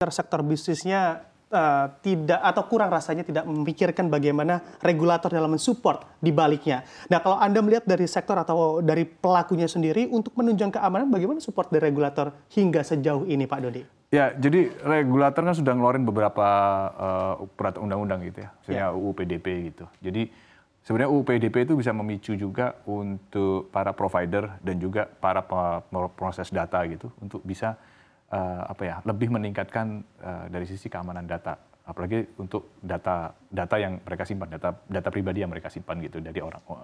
sektor bisnisnya tidak atau kurang rasanya tidak memikirkan bagaimana regulator dalam mensupport di baliknya. Nah, kalau Anda melihat dari sektor atau dari pelakunya sendiri untuk menunjang keamanan, bagaimana support dari regulator hingga sejauh ini, Pak Dodi? Ya, jadi regulator kan sudah ngeluarin beberapa peraturan undang-undang gitu ya, misalnya UU PDP gitu. Jadi sebenarnya UU PDP itu bisa memicu juga untuk para provider dan juga para proses data gitu untuk bisa lebih meningkatkan dari sisi keamanan data, apalagi untuk data yang mereka simpan, data pribadi yang mereka simpan gitu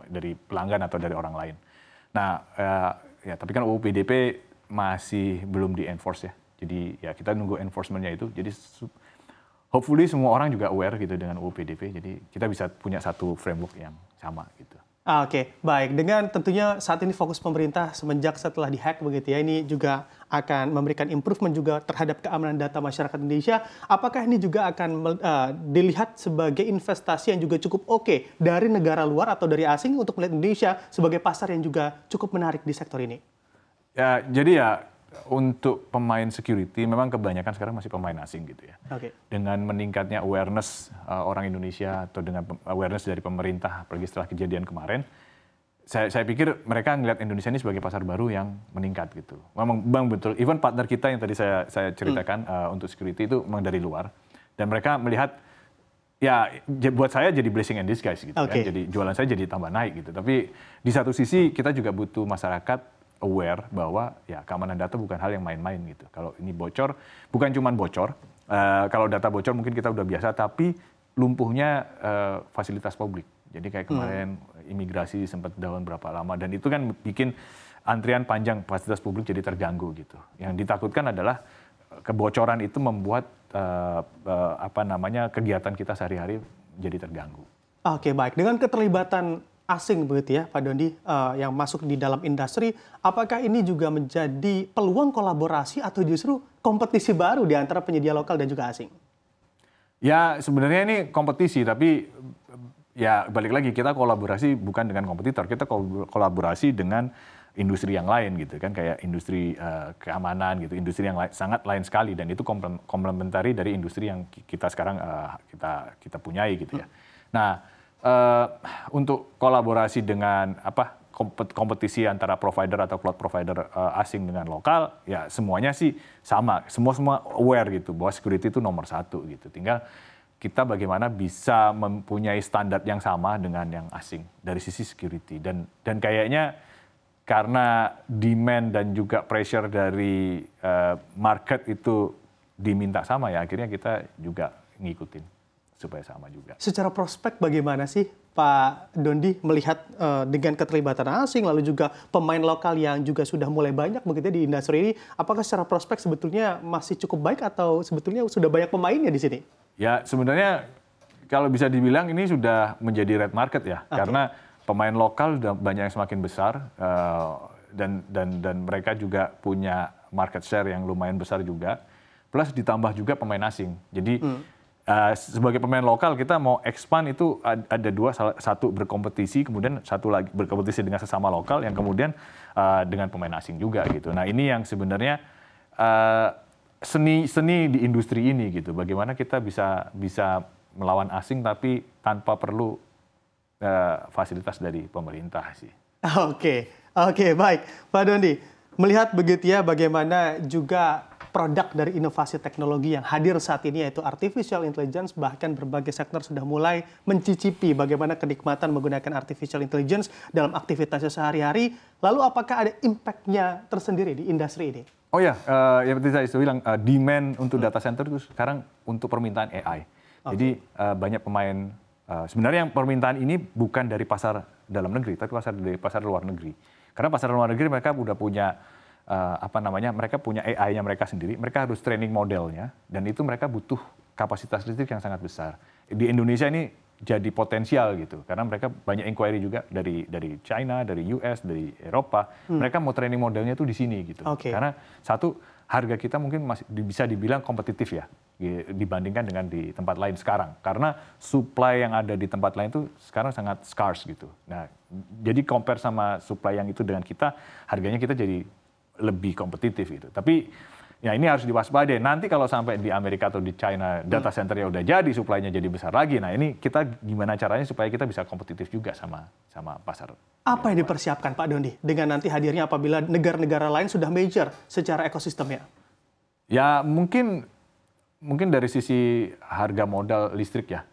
dari pelanggan atau dari orang lain. Nah, tapi kan UU PDP masih belum di-enforce ya. Jadi ya kita nunggu enforcement-nya itu. Jadi hopefully semua orang juga aware gitu dengan UU PDP. Jadi kita bisa punya satu framework yang sama gitu. Oke, baik. Dengan tentunya saat ini fokus pemerintah semenjak setelah dihack begitu ya, ini juga akan memberikan improvement juga terhadap keamanan data masyarakat Indonesia. Apakah ini juga akan dilihat sebagai investasi yang juga cukup oke dari negara luar atau dari asing untuk melihat Indonesia sebagai pasar yang juga cukup menarik di sektor ini? Ya, jadi ya untuk pemain security memang kebanyakan sekarang masih pemain asing gitu ya. Okay. Dengan meningkatnya awareness orang Indonesia atau dengan awareness dari pemerintah, apalagi setelah kejadian kemarin, saya pikir mereka ngelihat Indonesia ini sebagai pasar baru yang meningkat gitu. Memang bang betul, even partner kita yang tadi saya ceritakan untuk security itu memang dari luar, dan mereka melihat ya buat saya jadi blessing in disguise gitu kan. Jadi jualan saya jadi tambah naik gitu. Tapi di satu sisi kita juga butuh masyarakat aware bahwa ya keamanan data bukan hal yang main-main gitu. Kalau ini bocor, bukan cuma bocor. Kalau data bocor mungkin kita udah biasa, tapi lumpuhnya fasilitas publik. Jadi kayak kemarin imigrasi sempat down berapa lama, dan itu kan bikin antrian panjang fasilitas publik jadi terganggu gitu. Yang ditakutkan adalah kebocoran itu membuat kegiatan kita sehari-hari jadi terganggu. Oke, baik. Dengan keterlibatan asing begitu ya, Pak Dodi, yang masuk di dalam industri, apakah ini juga menjadi peluang kolaborasi atau justru kompetisi baru di antara penyedia lokal dan juga asing? Ya sebenarnya ini kompetisi, tapi ya balik lagi kita kolaborasi bukan dengan kompetitor, kita kolaborasi dengan industri yang lain gitu kan, kayak industri keamanan gitu, industri yang sangat lain sekali, dan itu komplementari dari industri yang kita sekarang kita punyai gitu ya. Nah, untuk kolaborasi dengan kompetisi antara provider atau cloud provider asing dengan lokal, ya semuanya sih sama, semua aware gitu bahwa security itu nomor satu gitu. Tinggal kita bagaimana bisa mempunyai standar yang sama dengan yang asing dari sisi security, dan kayaknya karena demand dan juga pressure dari market itu diminta sama ya, akhirnya kita juga ngikutin supaya sama juga. Secara prospek bagaimana sih Pak Dodi melihat dengan keterlibatan asing, lalu juga pemain lokal yang juga sudah mulai banyak begitu di industri ini, apakah secara prospek sebetulnya masih cukup baik atau sebetulnya sudah banyak pemainnya di sini? Ya sebenarnya kalau bisa dibilang ini sudah menjadi red market ya, karena pemain lokal sudah banyak yang semakin besar, dan mereka juga punya market share yang lumayan besar juga, plus ditambah juga pemain asing. Jadi sebagai pemain lokal kita mau expand itu ada dua, satu berkompetisi, kemudian satu lagi berkompetisi dengan sesama lokal, yang kemudian dengan pemain asing juga gitu. Nah ini yang sebenarnya seni di industri ini gitu, bagaimana kita bisa melawan asing tapi tanpa perlu fasilitas dari pemerintah sih. Oke, baik Pak Dodi, melihat begitu ya bagaimana juga produk dari inovasi teknologi yang hadir saat ini yaitu artificial intelligence, bahkan berbagai sektor sudah mulai mencicipi bagaimana kenikmatan menggunakan artificial intelligence dalam aktivitasnya sehari-hari. Lalu apakah ada impact-nya tersendiri di industri ini? Oh ya, yang seperti saya bilang, demand untuk data center itu sekarang untuk permintaan AI. Jadi banyak pemain, sebenarnya yang permintaan ini bukan dari pasar dalam negeri, tapi dari pasar luar negeri. Karena pasar luar negeri mereka udah punya mereka punya AI-nya mereka sendiri, mereka harus training modelnya, dan itu mereka butuh kapasitas listrik yang sangat besar. Di Indonesia ini jadi potensial gitu, karena mereka banyak inquiry juga dari China, dari US, dari Eropa, mereka mau training modelnya tuh di sini gitu. Karena satu, harga kita mungkin masih bisa dibilang kompetitif ya, dibandingkan dengan di tempat lain sekarang. Karena supply yang ada di tempat lain itu sekarang sangat scarce gitu. Nah, jadi compare sama supply yang itu dengan kita, harganya kita jadi lebih kompetitif gitu. Tapi Ya ini harus diwaspadai. Nanti kalau sampai di Amerika atau di China data centernya udah jadi, supply-nya jadi besar lagi. Nah ini kita gimana caranya supaya kita bisa kompetitif juga sama pasar. Apa yang dipersiapkan Pak Doni dengan nanti hadirnya apabila negara-negara lain sudah major secara ekosistemnya? Ya mungkin dari sisi harga modal listrik ya.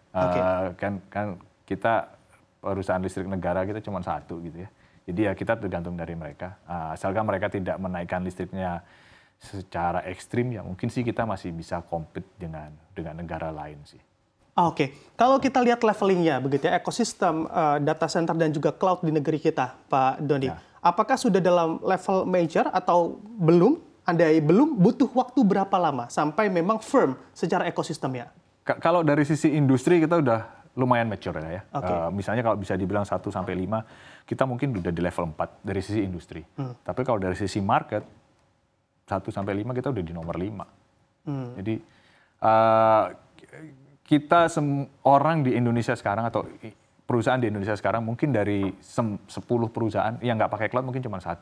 Kan kita perusahaan listrik negara kita cuma satu gitu ya. Jadi ya kita tergantung dari mereka. Asalkan mereka tidak menaikkan listriknya secara ekstrim, ya mungkin sih kita masih bisa compete dengan negara lain sih. Kalau kita lihat levelingnya begitu ya, ekosistem data center dan juga cloud di negeri kita, Pak Doni, apakah sudah dalam level major atau belum? Andai belum, butuh waktu berapa lama sampai memang firm secara ekosistemnya? Kalau dari sisi industri kita udah lumayan mature ya. Misalnya kalau bisa dibilang 1 sampai 5, kita mungkin udah di level 4 dari sisi industri. Tapi kalau dari sisi market 1 sampai 5 kita udah di nomor 5. Jadi kita orang di Indonesia sekarang atau perusahaan di Indonesia sekarang mungkin dari 10 perusahaan yang nggak pakai cloud mungkin cuma 1.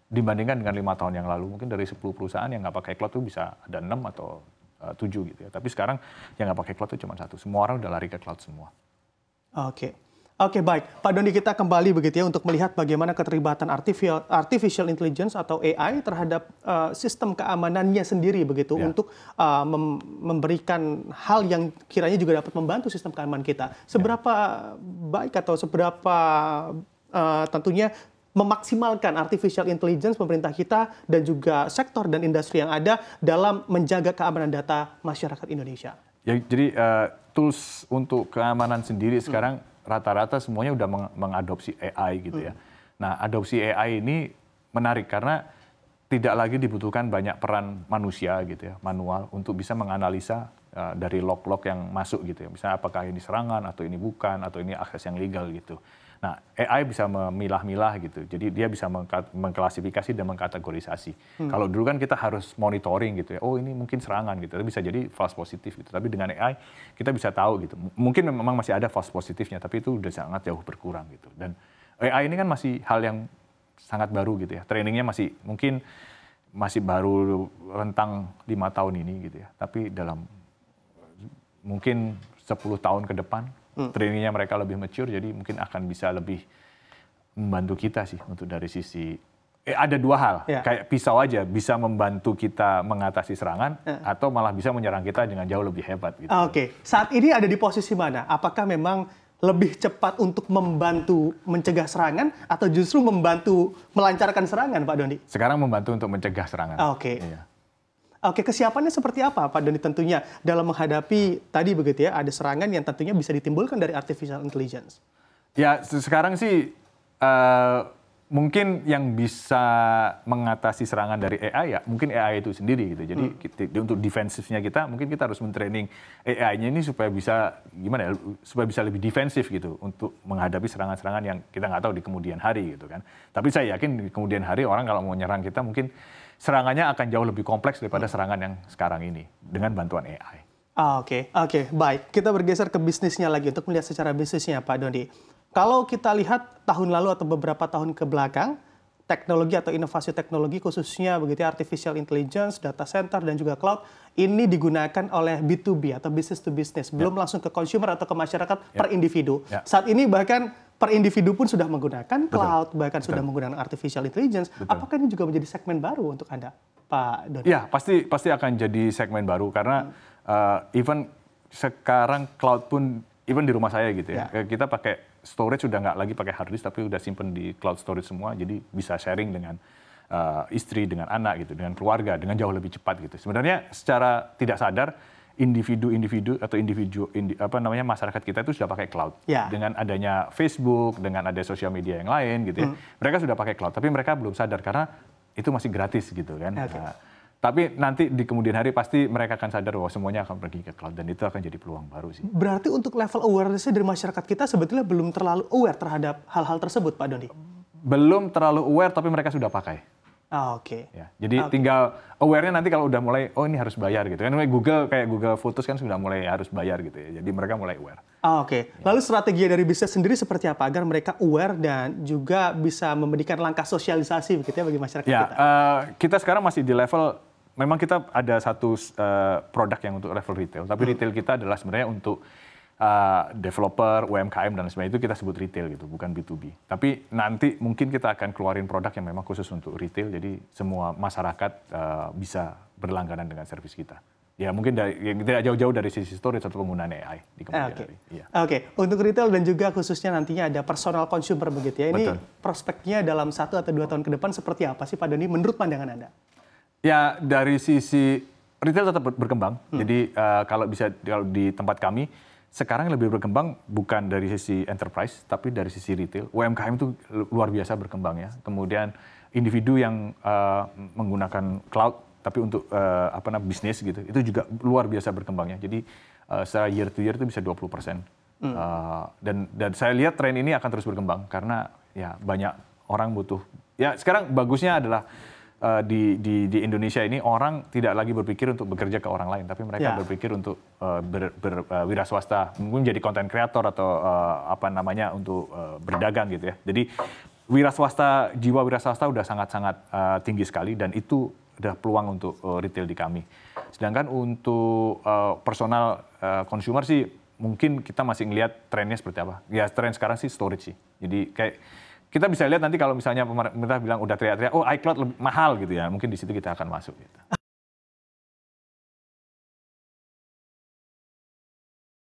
Dibandingkan dengan 5 tahun yang lalu mungkin dari 10 perusahaan yang nggak pakai cloud itu bisa ada 6 atau 7 gitu ya. Tapi sekarang yang nggak pakai cloud itu cuma 1. Semua orang udah lari ke cloud semua. Oke, baik. Pak Doni, kita kembali begitu ya untuk melihat bagaimana keterlibatan artificial intelligence atau AI terhadap sistem keamanannya sendiri begitu untuk memberikan hal yang kiranya juga dapat membantu sistem keamanan kita. Seberapa baik atau seberapa tentunya memaksimalkan artificial intelligence pemerintah kita dan juga sektor dan industri yang ada dalam menjaga keamanan data masyarakat Indonesia? Ya, jadi tools untuk keamanan sendiri sekarang rata-rata semuanya udah mengadopsi AI gitu ya. Nah, adopsi AI ini menarik karena tidak lagi dibutuhkan banyak peran manusia gitu ya, manual untuk bisa menganalisa dari log-log yang masuk gitu ya. Misalnya apakah ini serangan atau ini bukan atau ini akses yang legal gitu. Nah, AI bisa memilah-milah gitu. Jadi dia bisa mengklasifikasi dan mengkategorisasi. Kalau dulu kan kita harus monitoring gitu ya. Oh, ini mungkin serangan gitu. Tapi bisa jadi false positif gitu. Tapi dengan AI kita bisa tahu gitu. Mungkin memang masih ada false positifnya, tapi itu udah sangat jauh berkurang gitu. Dan AI ini kan masih hal yang sangat baru gitu ya. Trainingnya mungkin masih baru rentang 5 tahun ini gitu ya. Tapi dalam mungkin 10 tahun ke depan trainingnya mereka lebih mature, jadi mungkin akan bisa lebih membantu kita sih untuk dari sisi ada 2 hal, kayak pisau aja bisa membantu kita mengatasi serangan atau malah bisa menyerang kita dengan jauh lebih hebat gitu. Saat ini ada di posisi mana? Apakah memang lebih cepat untuk membantu mencegah serangan atau justru membantu melancarkan serangan, Pak Doni? Sekarang membantu untuk mencegah serangan. Iya. Kesiapannya seperti apa, Pak Doni, tentunya dalam menghadapi tadi begitu ya, ada serangan yang tentunya bisa ditimbulkan dari artificial intelligence? Ya, sekarang sih mungkin yang bisa mengatasi serangan dari AI ya mungkin AI itu sendiri gitu. Jadi untuk defensifnya kita mungkin kita harus mentraining AI-nya ini supaya bisa supaya bisa lebih defensif gitu untuk menghadapi serangan-serangan yang kita nggak tahu di kemudian hari gitu kan. Tapi saya yakin di kemudian hari orang kalau mau nyerang kita mungkin serangannya akan jauh lebih kompleks daripada serangan yang sekarang ini dengan bantuan AI. Oke, baik. Kita bergeser ke bisnisnya lagi untuk melihat secara bisnisnya, Pak Doni. Kalau kita lihat tahun lalu atau beberapa tahun ke belakang, teknologi atau inovasi teknologi khususnya begitu artificial intelligence, data center dan juga cloud ini digunakan oleh B2B atau business to business, belum langsung ke consumer atau ke masyarakat per individu. Saat ini bahkan per individu pun sudah menggunakan cloud, bahkan sudah menggunakan artificial intelligence. Apakah ini juga menjadi segmen baru untuk Anda, Pak Doni? Ya, pasti akan jadi segmen baru karena even sekarang cloud pun even di rumah saya gitu ya. Kita pakai storage sudah nggak lagi pakai hard disk tapi udah simpen di cloud storage semua, jadi bisa sharing dengan istri, dengan anak gitu, dengan keluarga dengan jauh lebih cepat gitu. Sebenarnya secara tidak sadar individu atau masyarakat kita itu sudah pakai cloud. Dengan adanya Facebook, dengan ada sosial media yang lain gitu ya. Mereka sudah pakai cloud, tapi mereka belum sadar karena itu masih gratis gitu kan. Tapi nanti di kemudian hari pasti mereka akan sadar bahwa semuanya akan pergi ke cloud dan itu akan jadi peluang baru sih. Berarti untuk level awareness-nya dari masyarakat kita sebetulnya belum terlalu aware terhadap hal-hal tersebut, Pak Doni? Belum terlalu aware tapi mereka sudah pakai. Ya, jadi tinggal aware-nya nanti kalau udah mulai, oh ini harus bayar gitu kan. Kayak Google Photos kan sudah mulai harus bayar gitu ya. Jadi mereka mulai aware. Lalu strategi dari bisnis sendiri seperti apa agar mereka aware dan juga bisa memberikan langkah sosialisasi begitu ya bagi masyarakat kita? Kita sekarang masih di level memang kita ada satu produk yang untuk level retail, tapi retail kita adalah sebenarnya untuk developer, UMKM dan sebagainya, itu kita sebut retail gitu, bukan B2B. Tapi nanti mungkin kita akan keluarin produk yang memang khusus untuk retail, jadi semua masyarakat bisa berlangganan dengan servis kita. Ya mungkin tidak jauh-jauh dari sisi storage atau penggunaan AI di kemudian hari. Ya. Oke, untuk retail dan juga khususnya nantinya ada personal consumer begitu ya. Ini Betul. Prospeknya dalam 1 atau 2 tahun ke depan seperti apa sih Pak Doni menurut pandangan Anda? Ya dari sisi retail tetap berkembang. Jadi kalau di tempat kami sekarang lebih berkembang bukan dari sisi enterprise tapi dari sisi retail. UMKM itu luar biasa berkembangnya. Kemudian individu yang menggunakan cloud tapi untuk bisnis gitu, itu juga luar biasa berkembangnya. Jadi secara year to year itu bisa 20%. Dan saya lihat tren ini akan terus berkembang karena ya banyak orang butuh. Ya sekarang bagusnya adalah di Indonesia ini orang tidak lagi berpikir untuk bekerja ke orang lain, tapi mereka berpikir untuk berwira swasta, mungkin jadi content creator atau untuk berdagang gitu ya. Jadi jiwa wira swasta udah sangat-sangat tinggi sekali dan itu udah peluang untuk retail di kami. Sedangkan untuk personal consumer sih mungkin kita masih ngelihat trennya seperti apa. Ya tren sekarang sih storage sih. Jadi kayak kita bisa lihat nanti kalau misalnya pemerintah bilang udah teriak-teriak, oh iCloud lebih mahal gitu ya, mungkin di situ kita akan masuk. Gitu.